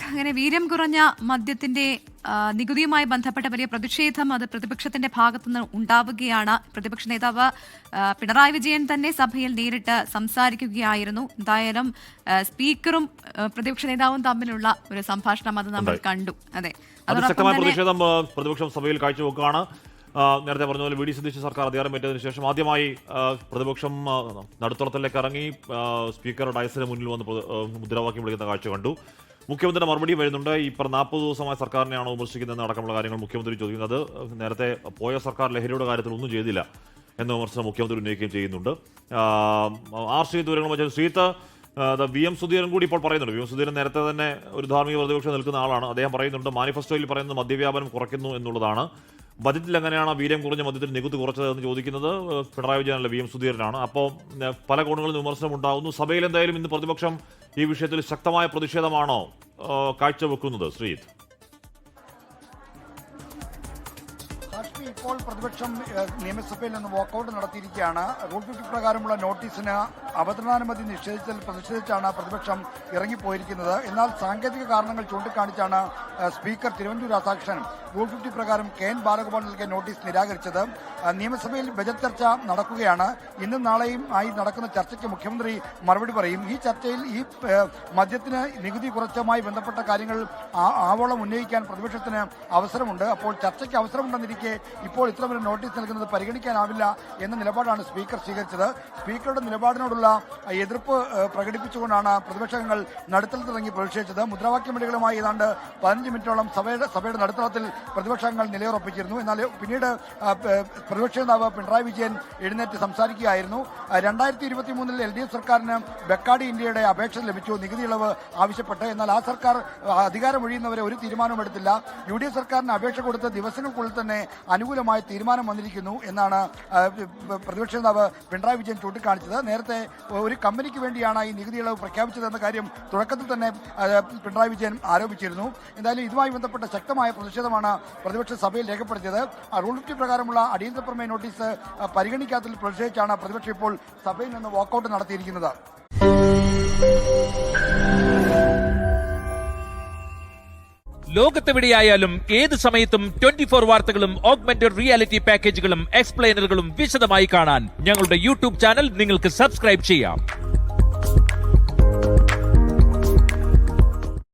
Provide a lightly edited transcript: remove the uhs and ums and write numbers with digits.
അങ്ങനെ വീര്യം കുറഞ്ഞ മദ്യത്തിന്റെ നികുതിയുമായി ബന്ധപ്പെട്ട വലിയ പ്രതിഷേധം അത് പ്രതിപക്ഷത്തിന്റെ ഭാഗത്തുനിന്ന് ഉണ്ടാവുകയാണ്. പ്രതിപക്ഷ നേതാവ് പിണറായി വിജയൻ തന്നെ സഭയിൽ നേരിട്ട് സംസാരിക്കുകയായിരുന്നു. എന്തായാലും സ്പീക്കറും പ്രതിപക്ഷ നേതാവും തമ്മിലുള്ള ഒരു സംഭാഷണം അത് നമ്മൾ കണ്ടു. അതെ, ശക്തമായ പ്രതിഷേധം പ്രതിപക്ഷം സഭയിൽ കാഴ്ചവെക്കുകയാണ്. നേരത്തെ പറഞ്ഞ പോലെ വി.ഡി. സതീശൻ സർക്കാർ അധികാരമേറ്റതിനു ശേഷം ആദ്യമായി പ്രതിപക്ഷം നടുത്തളത്തിലേക്ക് ഇറങ്ങി സ്പീക്കർ ഡയസിന് മുന്നിൽ വന്ന് മുദ്രാവാക്യം വിളിക്കുന്ന കാഴ്ച കണ്ടു. മുഖ്യമന്ത്രിയുടെ മറുപടി വരുന്നുണ്ട്. ഈ 40 ദിവസമായ സർക്കാരിനെയാണോ വിമർശിക്കുന്നതെന്ന് അടക്കമുള്ള കാര്യങ്ങൾ മുഖ്യമന്ത്രി ചോദിക്കുന്നത്. നേരത്തെ പോയ സർക്കാർ ലഹരിയുടെ കാര്യത്തിൽ ഒന്നും ചെയ്തില്ല എന്ന വിമർശനം മുഖ്യമന്ത്രി ഉന്നയിക്കുകയും ചെയ്യുന്നുണ്ട്. ആർ ശ്രീത്ത് വിവരങ്ങൾ വെച്ചാൽ ശ്രീത്ത് വി.എം. സുധീരൻ കൂടി ഇപ്പോൾ പറയുന്നുണ്ട്. വി.എം. സുധീരൻ നേരത്തെ തന്നെ ഒരു ധാർമ്മിക പ്രതിപക്ഷം നിൽക്കുന്ന ആളാണ്. അദ്ദേഹം പറയുന്നുണ്ട് മാനിഫെസ്റ്റോയിൽ പറയുന്നത് മദ്യവ്യാപനം കുറയ്ക്കുന്നു എന്നുള്ളതാണ്. ബജറ്റിൽ എങ്ങനെയാണ് വീര്യം കുറഞ്ഞ മദ്യത്തിൽ നികുതി കുറച്ചതെന്ന് ചോദിക്കുന്നത് പിണറായി വിജയനല്ല, വി.എം. സുധീരനാണ്. അപ്പോൾ പല കോണുകളിൽ വിമർശനം ഉണ്ടാകുന്നു. സഭയിൽ എന്തായാലും ഇന്ന് പ്രതിപക്ഷം ഈ വിഷയത്തിൽ ശക്തമായ പ്രതിഷേധമാണോ കാഴ്ചവെക്കുന്നത്? ശ്രീത്, ഇപ്പോൾ പ്രതിപക്ഷം നിയമസഭയിൽ നിന്ന് വാക്കൌട്ട് നടത്തിയിരിക്കുകയാണ്. റൂൾ 50 പ്രകാരമുള്ള നോട്ടീസിന് അവതരണാനുമതി നിഷേധിച്ചതിൽ പ്രതിഷേധിച്ചാണ് പ്രതിപക്ഷം ഇറങ്ങിപ്പോയിരിക്കുന്നത്. എന്നാൽ സാങ്കേതിക കാരണങ്ങൾ ചൂണ്ടിക്കാണിച്ചാണ് സ്പീക്കർ തിരുവഞ്ചൂർ രാധാകൃഷ്ണൻ റൂൾ 50 പ്രകാരം കെ.എൻ. ബാലഗോപാൽ നൽകിയ നോട്ടീസ് നിരാകരിച്ചത്. നിയമസഭയിൽ ബജറ്റ് ചർച്ച നടക്കുകയാണ്. ഇന്നും നാളെയും ആയി നടക്കുന്ന ചർച്ചയ്ക്ക് മുഖ്യമന്ത്രി മറുപടി പറയും. ഈ ചർച്ചയിൽ ഈ മദ്യത്തിന് നികുതി കുറച്ചുമായി ബന്ധപ്പെട്ട കാര്യങ്ങൾ ആവോളം ഉന്നയിക്കാൻ പ്രതിപക്ഷത്തിന് അവസരമുണ്ട്. അപ്പോൾ ചർച്ചയ്ക്ക് അവസരമുണ്ടെന്നിരിക്കെ ഇപ്പോൾ ഇത്തരമൊരു നോട്ടീസ് നൽകുന്നത് പരിഗണിക്കാനാവില്ല എന്ന നിലപാടാണ് സ്പീക്കർ സ്വീകരിച്ചത്. സ്പീക്കറുടെ നിലപാടിനോടുള്ള എതിർപ്പ് പ്രകടിപ്പിച്ചുകൊണ്ടാണ് പ്രതിപക്ഷങ്ങൾ നടുത്തളത്തിലിറങ്ങി പ്രതിഷേധിച്ചത്. മുദ്രാവാക്യമടികളുമായി ഏതാണ്ട് 15 മിനിറ്റോളം സഭയുടെ നടുത്തളത്തിൽ പ്രതിപക്ഷങ്ങൾ നിലയുറപ്പിച്ചിരുന്നു. എന്നാൽ പിന്നീട് പ്രതിപക്ഷ നേതാവ് പിണറായി വിജയൻ എഴുന്നേറ്റ് സംസാരിക്കുകയായിരുന്നു. 2023 LDF സർക്കാരിന് ബെക്കാഡി ഇന്ത്യയുടെ അപേക്ഷ ലഭിച്ചു, നികുതി ഇളവ് ആവശ്യപ്പെട്ട്. എന്നാൽ ആ സർക്കാർ അധികാരമൊഴിയുന്നവരെ ഒരു തീരുമാനവും എടുത്തില്ല. UDF സർക്കാരിന് അപേക്ഷ കൊടുത്ത ദിവസങ്ങൾക്കുള്ളിൽ തന്നെ അനുകൂലമായ തീരുമാനം വന്നിരിക്കുന്നു എന്നാണ് പ്രതിപക്ഷ നേതാവ് പിണറായി വിജയൻ ചൂണ്ടിക്കാണിച്ചത്. നേരത്തെ ഒരു കമ്പനിക്ക് വേണ്ടിയാണ് ഈ നികുതി ഇളവ് പ്രഖ്യാപിച്ചതെന്ന കാര്യം തുടക്കത്തിൽ തന്നെ പിണറായി വിജയൻ ആരോപിച്ചിരുന്നു. എന്തായാലും ഇതുമായി ബന്ധപ്പെട്ട ശക്തമായ പ്രതിഷേധമാണ് പ്രതിപക്ഷ സഭയിൽ രേഖപ്പെടുത്തിയത്. റൂൾ 50 പ്രകാരമുള്ള അടിയന്തര പ്രമേയ നോട്ടീസ് പരിഗണിക്കാത്തതിൽ പ്രതിഷേധിച്ചാണ് പ്രതിപക്ഷം ഇപ്പോൾ സഭയിൽ നിന്ന് വാക്കൌട്ട് നടത്തിയിരിക്കുന്നത്. ലോകത്തെവിടെയായാലും ഏത് സമയത്തും 24 വാർത്തകളും ഓഗ്മെന്റഡ് റിയാലിറ്റി പാക്കേജുകളും എക്സ്പ്ലെയിനറുകളും വിശദമായി കാണാൻ ഞങ്ങളുടെ യൂട്യൂബ് ചാനൽ നിങ്ങൾക്ക് സബ്സ്ക്രൈബ് ചെയ്യാം.